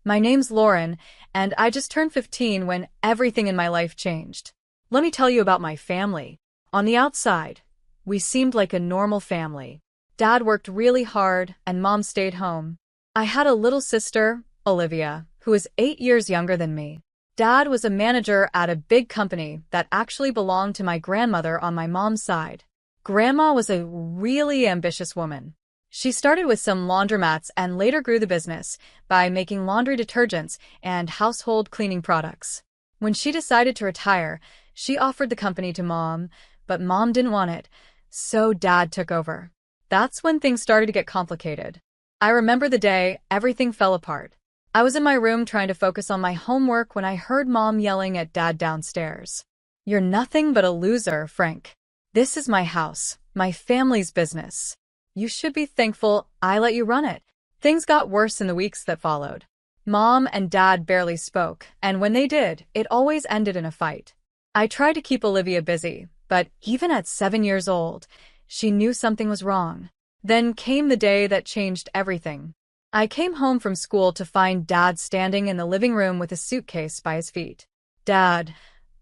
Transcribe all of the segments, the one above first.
My name's Lauren, and I just turned 15 when everything in my life changed. Let me tell you about my family. On the outside, we seemed like a normal family. Dad worked really hard, and Mom stayed home. I had a little sister, Olivia, who was 8 years younger than me. Dad was a manager at a big company that actually belonged to my grandmother on my mom's side. Grandma was a really ambitious woman. She started with some laundromats and later grew the business by making laundry detergents and household cleaning products. When she decided to retire, she offered the company to Mom, but Mom didn't want it, so Dad took over. That's when things started to get complicated. I remember the day everything fell apart. I was in my room trying to focus on my homework when I heard Mom yelling at Dad downstairs. "You're nothing but a loser, Frank. This is my house, my family's business. You should be thankful I let you run it." Things got worse in the weeks that followed. Mom and Dad barely spoke, and when they did, it always ended in a fight. I tried to keep Olivia busy, but even at 7 years old, she knew something was wrong. Then came the day that changed everything. I came home from school to find Dad standing in the living room with a suitcase by his feet. "Dad,"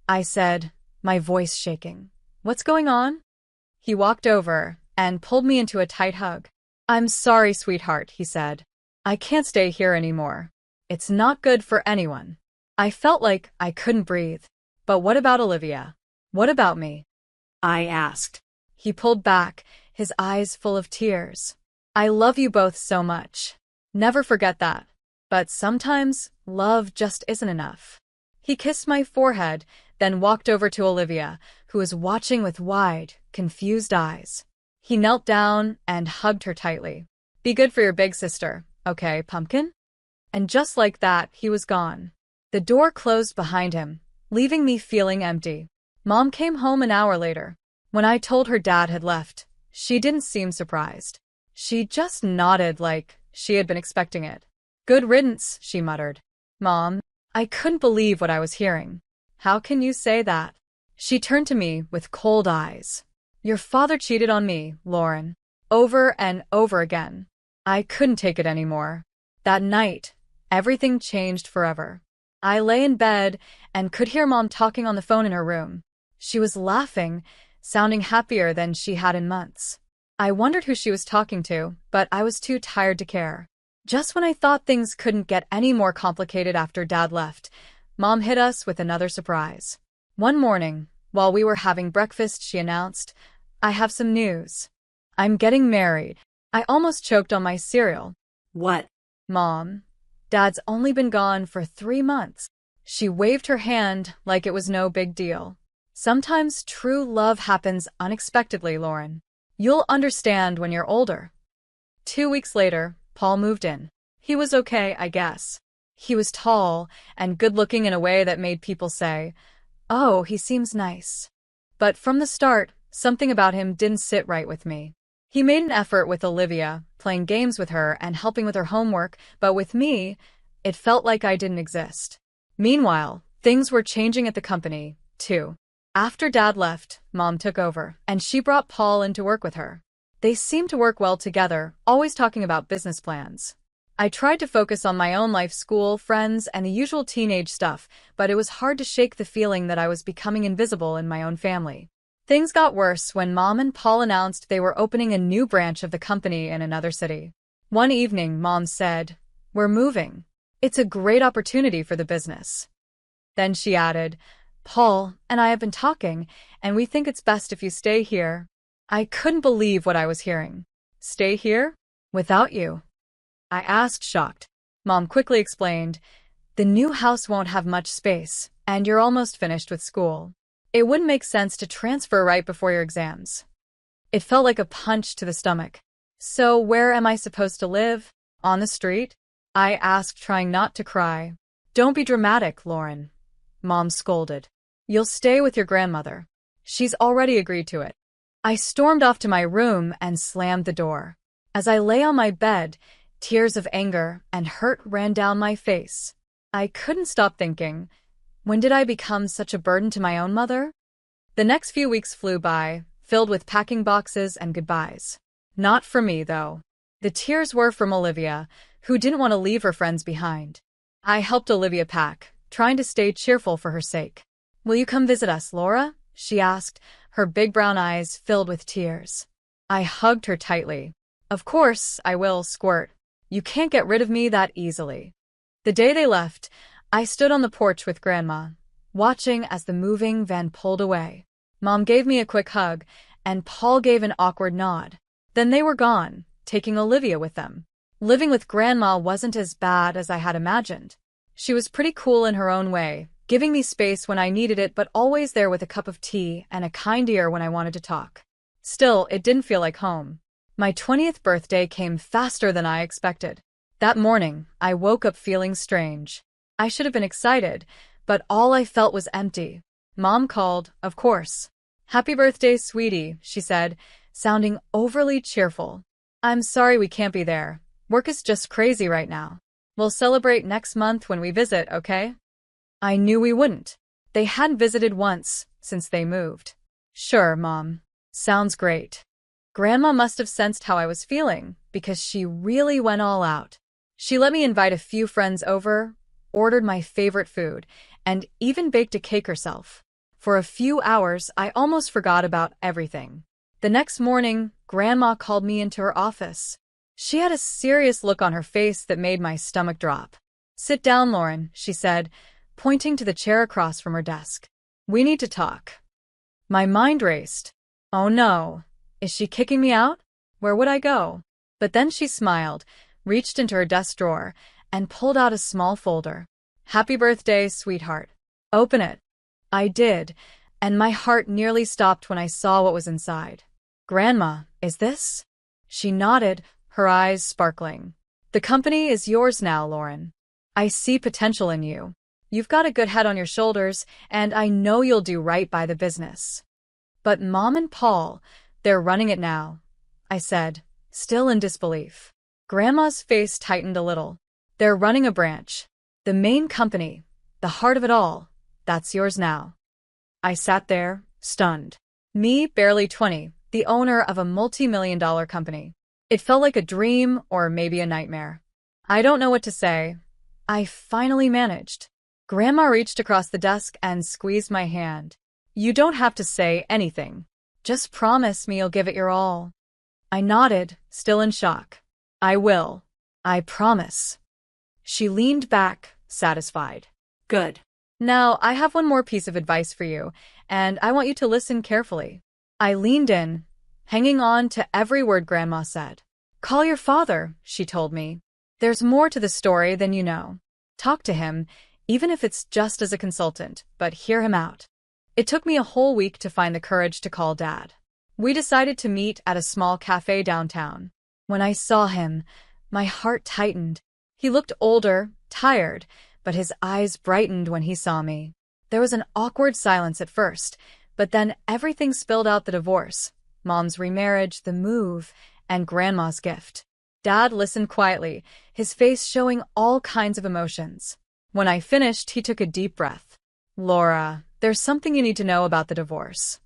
I said, my voice shaking. "What's going on?" He walked over and pulled me into a tight hug. "I'm sorry, sweetheart," he said. "I can't stay here anymore. It's not good for anyone." I felt like I couldn't breathe. "But what about Olivia? What about me?" I asked. He pulled back, his eyes full of tears. "I love you both so much. Never forget that. But sometimes, love just isn't enough." He kissed my forehead, then walked over to Olivia, who was watching with wide, confused eyes. He knelt down and hugged her tightly. "Be good for your big sister, okay, pumpkin?" And just like that, he was gone. The door closed behind him, leaving me feeling empty. Mom came home an hour later. When I told her Dad had left, she didn't seem surprised. She just nodded like she had been expecting it. "Good riddance," she muttered. "Mom," I couldn't believe what I was hearing. "How can you say that?" She turned to me with cold eyes. "Your father cheated on me, Lauren. Over and over again." I couldn't take it anymore. That night, everything changed forever. I lay in bed and could hear Mom talking on the phone in her room. She was laughing, sounding happier than she had in months. I wondered who she was talking to, but I was too tired to care. Just when I thought things couldn't get any more complicated after Dad left, Mom hit us with another surprise. One morning, while we were having breakfast, she announced, "I have some news. I'm getting married." I almost choked on my cereal. "What?" "Mom, Dad's only been gone for 3 months." She waved her hand like it was no big deal. "Sometimes true love happens unexpectedly, Lauren. You'll understand when you're older." 2 weeks later, Paul moved in. He was okay, I guess. He was tall and good-looking in a way that made people say, "Oh, he seems nice." But from the start, something about him didn't sit right with me. He made an effort with Olivia, playing games with her and helping with her homework, but with me, it felt like I didn't exist. Meanwhile, things were changing at the company, too. After Dad left, Mom took over, and she brought Paul in to work with her. They seemed to work well together, always talking about business plans. I tried to focus on my own life, school, friends, and the usual teenage stuff, but it was hard to shake the feeling that I was becoming invisible in my own family. Things got worse when Mom and Paul announced they were opening a new branch of the company in another city. One evening, Mom said, "We're moving. It's a great opportunity for the business." Then she added, "Paul and I have been talking, and we think it's best if you stay here." I couldn't believe what I was hearing. "Stay here? Without you?" I asked, shocked. Mom quickly explained, "The new house won't have much space, and you're almost finished with school. It wouldn't make sense to transfer right before your exams." It felt like a punch to the stomach. "So where am I supposed to live? On the street?" I asked, trying not to cry. "Don't be dramatic, Lauren," Mom scolded. "You'll stay with your grandmother. She's already agreed to it." I stormed off to my room and slammed the door. As I lay on my bed, tears of anger and hurt ran down my face. I couldn't stop thinking, when did I become such a burden to my own mother? The next few weeks flew by, filled with packing boxes and goodbyes. Not for me, though. The tears were from Olivia, who didn't want to leave her friends behind. I helped Olivia pack, trying to stay cheerful for her sake. Will you come visit us, Laura? She asked, her big brown eyes filled with tears. I hugged her tightly. Of course, I will, squirt. You can't get rid of me that easily. The day they left, I stood on the porch with Grandma, watching as the moving van pulled away. Mom gave me a quick hug, and Paul gave an awkward nod. Then they were gone, taking Olivia with them. Living with Grandma wasn't as bad as I had imagined. She was pretty cool in her own way, giving me space when I needed it but always there with a cup of tea and a kind ear when I wanted to talk. Still, it didn't feel like home. My 20th birthday came faster than I expected. That morning, I woke up feeling strange. I should have been excited, but all I felt was empty. Mom called, of course. Happy birthday, sweetie, she said, sounding overly cheerful. I'm sorry we can't be there. Work is just crazy right now. We'll celebrate next month when we visit, okay? I knew we wouldn't. They hadn't visited once since they moved. Sure, Mom. Sounds great. Grandma must have sensed how I was feeling, because she really went all out. She let me invite a few friends over, ordered my favorite food, and even baked a cake herself. For a few hours, I almost forgot about everything. The next morning, Grandma called me into her office. She had a serious look on her face that made my stomach drop. Sit down, Lauren, she said, pointing to the chair across from her desk. We need to talk. My mind raced. Oh no. Is she kicking me out? Where would I go? But then she smiled, reached into her desk drawer, and pulled out a small folder. Happy birthday, sweetheart. Open it. I did, and my heart nearly stopped when I saw what was inside. Grandma, is this? She nodded, her eyes sparkling. The company is yours now, Lauren. I see potential in you. You've got a good head on your shoulders, and I know you'll do right by the business. But Mom and Paul, they're running it now, I said, still in disbelief. Grandma's face tightened a little. They're running a branch. The main company, the heart of it all, that's yours now. I sat there, stunned. Me, barely 20, the owner of a multi-million-dollar company. It felt like a dream or maybe a nightmare. I don't know what to say. I finally managed. Grandma reached across the desk and squeezed my hand. You don't have to say anything. Just promise me you'll give it your all. I nodded, still in shock. I will. I promise. She leaned back, satisfied. Good. Now, I have one more piece of advice for you, and I want you to listen carefully. I leaned in, hanging on to every word Grandma said. Call your father, she told me. There's more to the story than you know. Talk to him, even if it's just as a consultant, but hear him out. It took me a whole week to find the courage to call Dad. We decided to meet at a small cafe downtown. When I saw him, my heart tightened. He looked older, tired, but his eyes brightened when he saw me. There was an awkward silence at first, but then everything spilled out: the divorce, Mom's remarriage, the move, and Grandma's gift. Dad listened quietly, his face showing all kinds of emotions. When I finished, he took a deep breath. Laura, there's something you need to know about the divorce.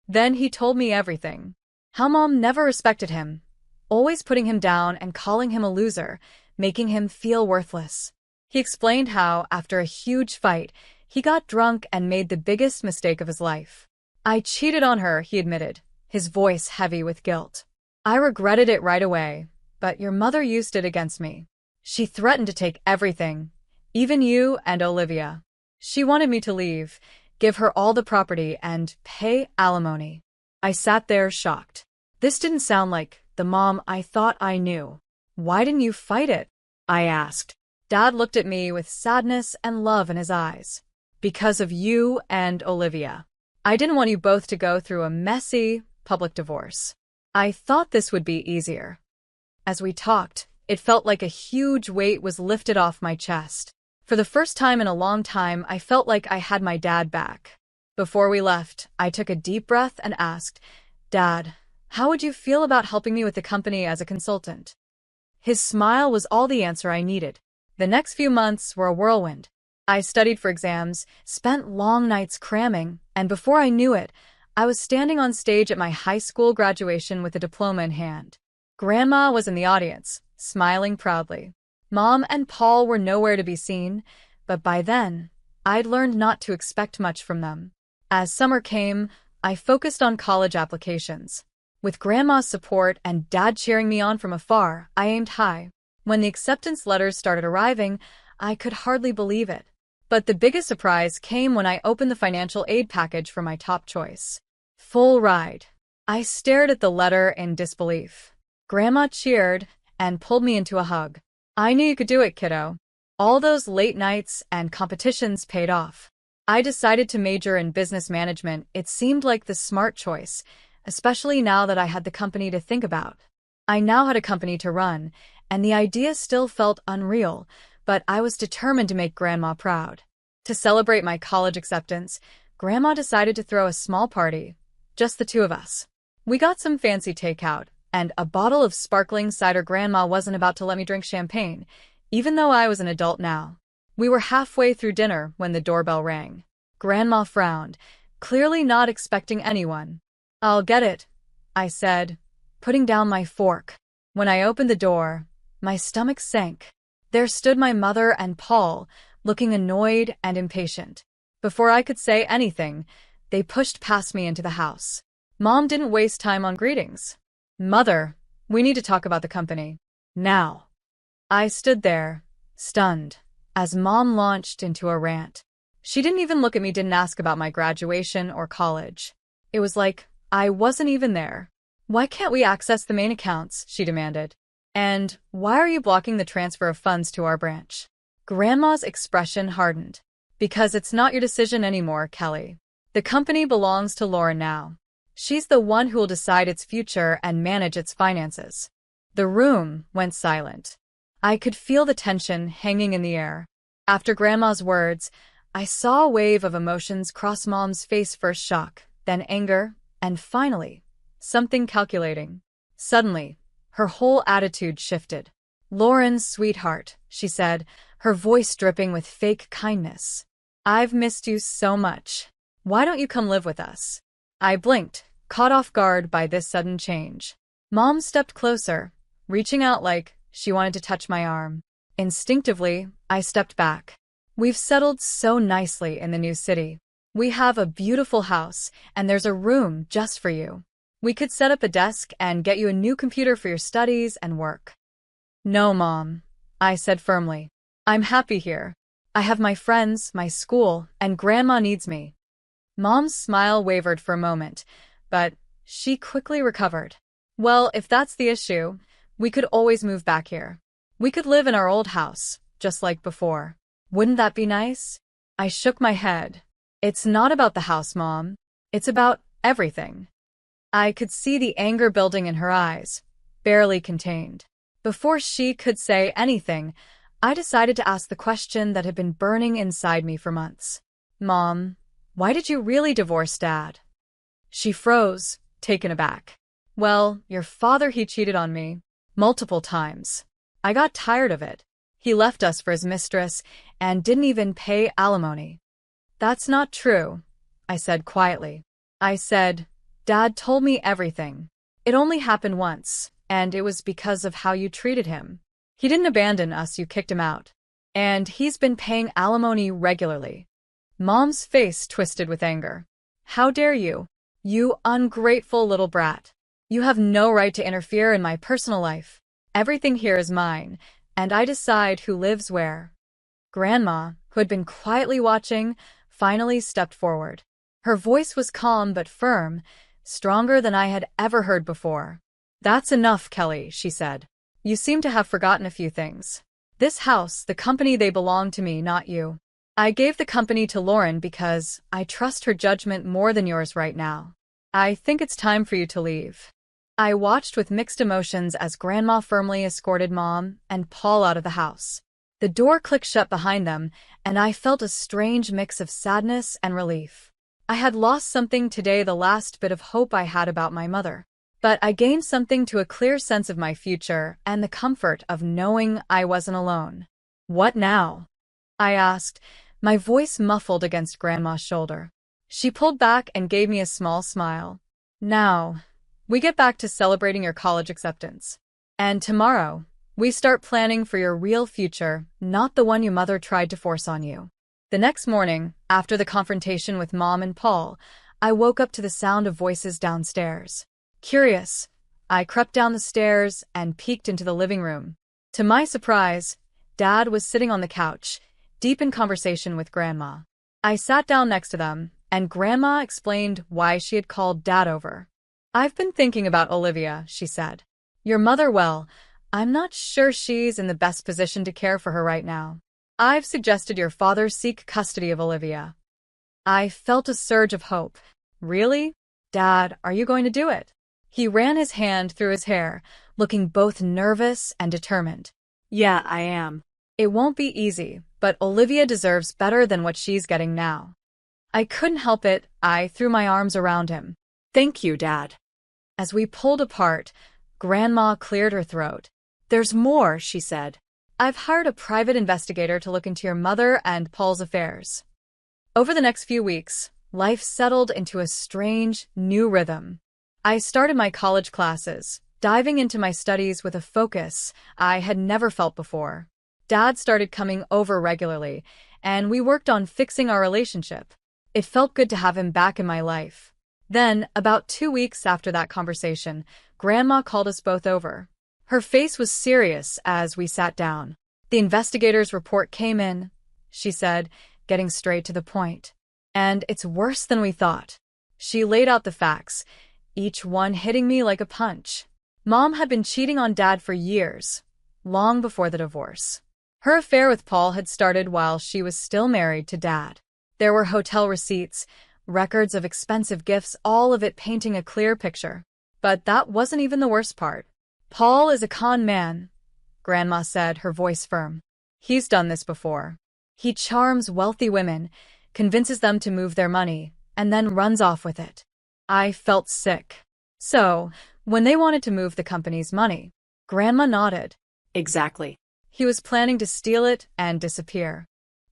Then he told me everything. How Mom never respected him, always putting him down and calling him a loser, making him feel worthless. He explained how, after a huge fight, he got drunk and made the biggest mistake of his life. I cheated on her, he admitted, his voice heavy with guilt. I regretted it right away, but your mother used it against me. She threatened to take everything, even you and Olivia. She wanted me to leave, give her all the property, and pay alimony. I sat there shocked. This didn't sound like the Mom I thought I knew. Why didn't you fight it? I asked. Dad looked at me with sadness and love in his eyes. Because of you and Olivia. I didn't want you both to go through a messy, public divorce. I thought this would be easier. As we talked, it felt like a huge weight was lifted off my chest. For the first time in a long time, I felt like I had my dad back. Before we left, I took a deep breath and asked, Dad, how would you feel about helping me with the company as a consultant? His smile was all the answer I needed. The next few months were a whirlwind. I studied for exams, spent long nights cramming, and before I knew it, I was standing on stage at my high school graduation with a diploma in hand. Grandma was in the audience, smiling proudly. Mom and Paul were nowhere to be seen, but by then, I'd learned not to expect much from them. As summer came, I focused on college applications. With Grandma's support and Dad cheering me on from afar, I aimed high. When the acceptance letters started arriving, I could hardly believe it. But the biggest surprise came when I opened the financial aid package for my top choice. Full ride. I stared at the letter in disbelief. Grandma cheered and pulled me into a hug. I knew you could do it, kiddo. All those late nights and competitions paid off. I decided to major in business management. It seemed like the smart choice, especially now that I had the company to think about. I now had a company to run, and the idea still felt unreal, but I was determined to make Grandma proud. To celebrate my college acceptance, Grandma decided to throw a small party, just the two of us. We got some fancy takeout, and a bottle of sparkling cider. Grandma wasn't about to let me drink champagne, even though I was an adult now. We were halfway through dinner when the doorbell rang. Grandma frowned, clearly not expecting anyone. "I'll get it," I said, putting down my fork. When I opened the door, my stomach sank. There stood my mother and Paul, looking annoyed and impatient. Before I could say anything, they pushed past me into the house. Mom didn't waste time on greetings. "Mother, we need to talk about the company. Now." I stood there, stunned, as Mom launched into a rant. She didn't even look at me, didn't ask about my graduation or college. It was like I wasn't even there. "Why can't we access the main accounts?" she demanded. "And why are you blocking the transfer of funds to our branch?" Grandma's expression hardened. "Because it's not your decision anymore, Kelly. The company belongs to Lauren now. She's the one who will decide its future and manage its finances." The room went silent. I could feel the tension hanging in the air. After Grandma's words, I saw a wave of emotions cross Mom's face, first shock, then anger, and finally, something calculating. Suddenly, her whole attitude shifted. "Lauren, sweetheart," she said, her voice dripping with fake kindness. "I've missed you so much. Why don't you come live with us?" I blinked, caught off guard by this sudden change. Mom stepped closer, reaching out like she wanted to touch my arm. Instinctively, I stepped back. "We've settled so nicely in the new city. We have a beautiful house, and there's a room just for you. We could set up a desk and get you a new computer for your studies and work." "No, Mom," I said firmly. "I'm happy here. I have my friends, my school, and Grandma needs me." Mom's smile wavered for a moment, but she quickly recovered. "Well, if that's the issue, we could always move back here. We could live in our old house, just like before. Wouldn't that be nice?" I shook my head. "It's not about the house, Mom. It's about everything." I could see the anger building in her eyes, barely contained. Before she could say anything, I decided to ask the question that had been burning inside me for months. "Mom, why did you really divorce Dad?" She froze, taken aback. "Well, your father, he cheated on me. Multiple times. I got tired of it. He left us for his mistress and didn't even pay alimony." "That's not true," I said quietly. I said, "Dad told me everything. It only happened once, and it was because of how you treated him. He didn't abandon us, you kicked him out. And he's been paying alimony regularly." Mom's face twisted with anger. "How dare you? You ungrateful little brat. You have no right to interfere in my personal life. Everything here is mine, and I decide who lives where." Grandma, who had been quietly watching, finally stepped forward. Her voice was calm but firm, stronger than I had ever heard before. "That's enough, Kelly," she said. "You seem to have forgotten a few things. This house, the company, they belong to me, not you. I gave the company to Lauren because I trust her judgment more than yours right now. I think it's time for you to leave." I watched with mixed emotions as Grandma firmly escorted Mom and Paul out of the house. The door clicked shut behind them, and I felt a strange mix of sadness and relief. I had lost something today, the last bit of hope I had about my mother. But I gained something, to a clear sense of my future and the comfort of knowing I wasn't alone. "What now?" I asked, my voice muffled against Grandma's shoulder. She pulled back and gave me a small smile. "Now, we get back to celebrating your college acceptance. And tomorrow, We start planning for your real future, not the one your mother tried to force on you. The next morning, after the confrontation with Mom and Paul, I woke up to the sound of voices downstairs. Curious, I crept down the stairs and peeked into the living room. To my surprise, Dad was sitting on the couch, deep in conversation with Grandma. I sat down next to them, and Grandma explained why she had called Dad over. "I've been thinking about Olivia," she said. "Your mother, well, I'm not sure she's in the best position to care for her right now. I've suggested your father seek custody of Olivia." I felt a surge of hope. "Really? Dad, are you going to do it?" He ran his hand through his hair, looking both nervous and determined. "Yeah, I am. It won't be easy, but Olivia deserves better than what she's getting now." I couldn't help it. I threw my arms around him. "Thank you, Dad." As we pulled apart, Grandma cleared her throat. "There's more," she said. "I've hired a private investigator to look into your mother and Paul's affairs." Over the next few weeks, life settled into a strange, new rhythm. I started my college classes, diving into my studies with a focus I had never felt before. Dad started coming over regularly, and we worked on fixing our relationship. It felt good to have him back in my life. Then, about 2 weeks after that conversation, Grandma called us both over. Her face was serious as we sat down. "The investigator's report came in," she said, getting straight to the point. "And it's worse than we thought." She laid out the facts, each one hitting me like a punch. Mom had been cheating on Dad for years, long before the divorce. Her affair with Paul had started while she was still married to Dad. There were hotel receipts, records of expensive gifts, all of it painting a clear picture. But that wasn't even the worst part. "Paul is a con man," Grandma said, her voice firm. "He's done this before. He charms wealthy women, convinces them to move their money, and then runs off with it." I felt sick. "So, when they wanted to move the company's money," Grandma nodded. "Exactly. He was planning to steal it and disappear."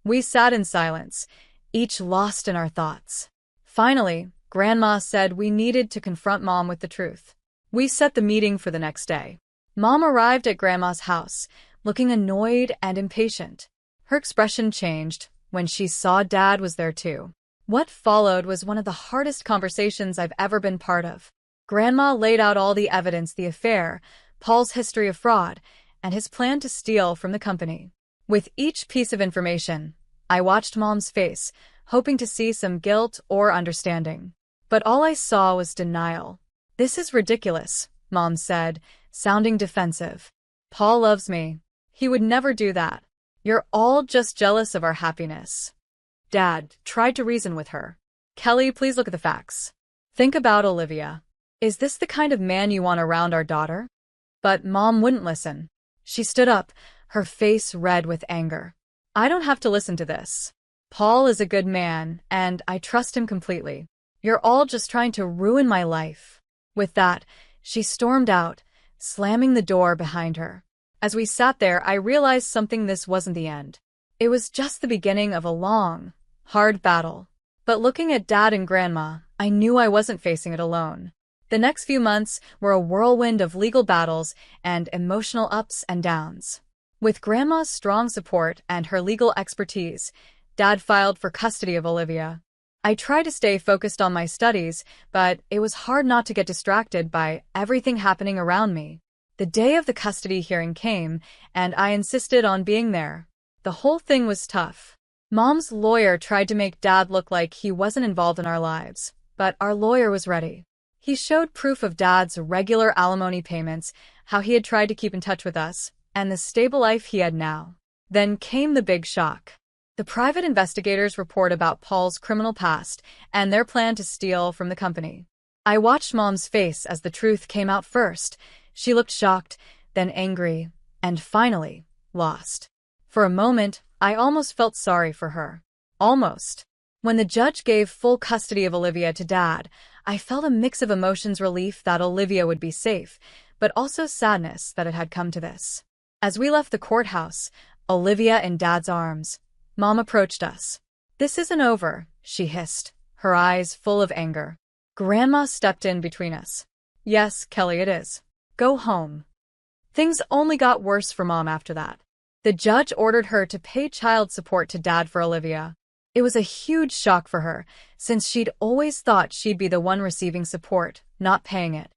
We sat in silence, each lost in our thoughts. Finally, Grandma said we needed to confront Mom with the truth. We set the meeting for the next day. Mom arrived at Grandma's house, looking annoyed and impatient. Her expression changed when she saw Dad was there too. What followed was one of the hardest conversations I've ever been part of. Grandma laid out all the evidence: the affair, Paul's history of fraud, and his plan to steal from the company. With each piece of information, I watched Mom's face, hoping to see some guilt or understanding. But all I saw was denial. "This is ridiculous," Mom said, sounding defensive. "Paul loves me. He would never do that. You're all just jealous of our happiness." Dad tried to reason with her. "Kelly, please look at the facts. Think about Olivia. Is this the kind of man you want around our daughter?" But Mom wouldn't listen. She stood up, her face red with anger. "I don't have to listen to this. Paul is a good man, and I trust him completely. You're all just trying to ruin my life." With that, she stormed out, slamming the door behind her. As we sat there, I realized something: this wasn't the end. It was just the beginning of a long, hard battle. But looking at Dad and Grandma, I knew I wasn't facing it alone. The next few months were a whirlwind of legal battles and emotional ups and downs. With Grandma's strong support and her legal expertise, Dad filed for custody of Olivia. I tried to stay focused on my studies, but it was hard not to get distracted by everything happening around me. The day of the custody hearing came, and I insisted on being there. The whole thing was tough. Mom's lawyer tried to make Dad look like he wasn't involved in our lives, but our lawyer was ready. He showed proof of Dad's regular alimony payments, how he had tried to keep in touch with us, and the stable life he had now. Then came the big shock. The private investigators' report about Paul's criminal past and their plan to steal from the company. I watched Mom's face as the truth came out first. She looked shocked, then angry, and finally, lost. For a moment, I almost felt sorry for her. Almost. When the judge gave full custody of Olivia to Dad, I felt a mix of emotions: relief that Olivia would be safe, but also sadness that it had come to this. As we left the courthouse, Olivia in Dad's arms, Mom approached us. "This isn't over," she hissed, her eyes full of anger. Grandma stepped in between us. "Yes, Kelly, it is. Go home." Things only got worse for Mom after that. The judge ordered her to pay child support to Dad for Olivia. It was a huge shock for her, since she'd always thought she'd be the one receiving support, not paying it.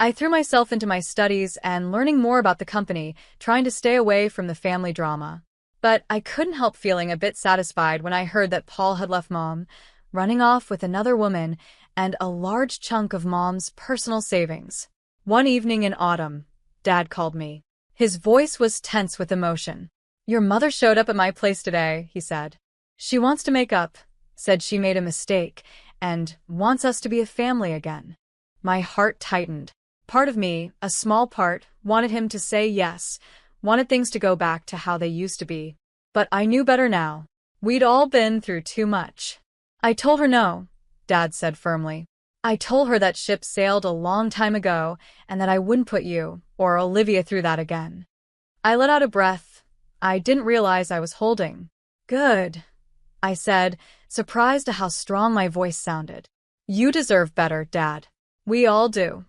I threw myself into my studies and learning more about the company, trying to stay away from the family drama. But I couldn't help feeling a bit satisfied when I heard that Paul had left Mom, running off with another woman and a large chunk of Mom's personal savings. One evening in autumn, Dad called me. His voice was tense with emotion. "Your mother showed up at my place today," he said. "She wants to make up, said she made a mistake, and wants us to be a family again." My heart tightened. Part of me, a small part, wanted him to say yes, wanted things to go back to how they used to be. But I knew better now. We'd all been through too much. "I told her no," Dad said firmly. "I told her that ship sailed a long time ago and that I wouldn't put you or Olivia through that again." I let out a breath. I didn't realize I was holding. "Good," I said, surprised at how strong my voice sounded. "You deserve better, Dad. We all do."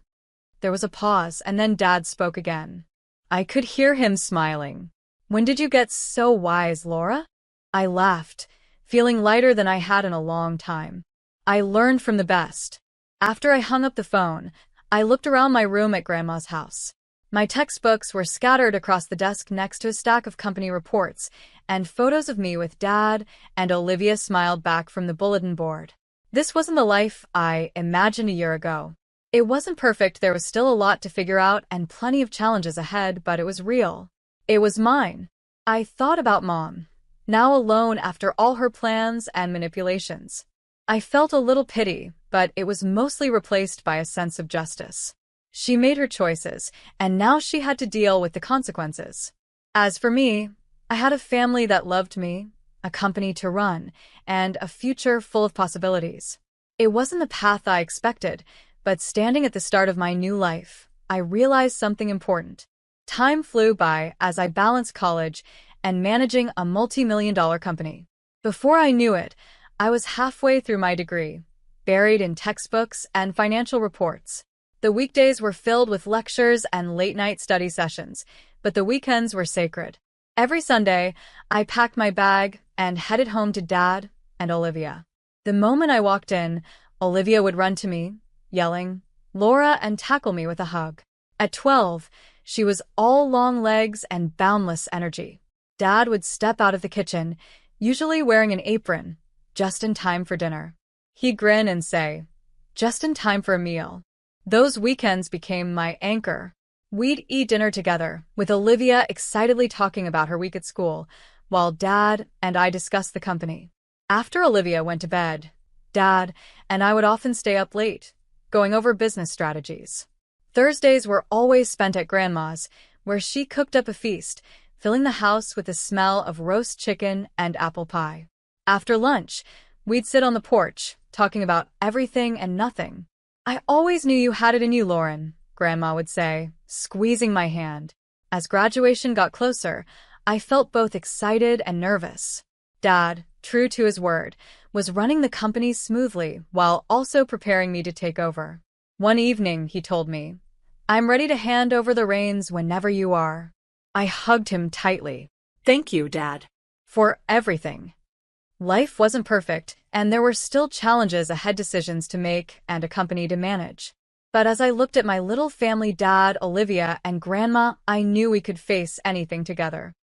There was a pause, and then Dad spoke again. I could hear him smiling. "When did you get so wise, Laura?" I laughed, feeling lighter than I had in a long time. "I learned from the best." After I hung up the phone, I looked around my room at Grandma's house. My textbooks were scattered across the desk next to a stack of company reports, and photos of me with Dad and Olivia smiled back from the bulletin board. This wasn't the life I imagined a year ago. It wasn't perfect, there was still a lot to figure out and plenty of challenges ahead, but it was real. It was mine. I thought about Mom, now alone after all her plans and manipulations. I felt a little pity, but it was mostly replaced by a sense of justice. She made her choices, and now she had to deal with the consequences. As for me, I had a family that loved me, a company to run, and a future full of possibilities. It wasn't the path I expected, but standing at the start of my new life, I realized something important. Time flew by as I balanced college and managing a multi-million-dollar company. Before I knew it, I was halfway through my degree, buried in textbooks and financial reports. The weekdays were filled with lectures and late-night study sessions, but the weekends were sacred. Every Sunday, I packed my bag and headed home to Dad and Olivia. The moment I walked in, Olivia would run to me, yelling, "Laura," and tackle me with a hug. At 12, she was all long legs and boundless energy. Dad would step out of the kitchen, usually wearing an apron, just in time for dinner. He'd grin and say, "Just in time for a meal." Those weekends became my anchor. We'd eat dinner together, with Olivia excitedly talking about her week at school, while Dad and I discussed the company. After Olivia went to bed, Dad and I would often stay up late, going over business strategies. Thursdays were always spent at Grandma's, where she cooked up a feast, filling the house with the smell of roast chicken and apple pie. After lunch, we'd sit on the porch, talking about everything and nothing. "I always knew you had it in you, Lauren," Grandma would say, squeezing my hand. As graduation got closer, I felt both excited and nervous. Dad, true to his word, was running the company smoothly while also preparing me to take over. One evening, he told me, "I'm ready to hand over the reins whenever you are." I hugged him tightly. "Thank you, Dad." For everything. Life wasn't perfect, and there were still challenges ahead, decisions to make and a company to manage. But as I looked at my little family, Dad, Olivia, and Grandma, I knew we could face anything together.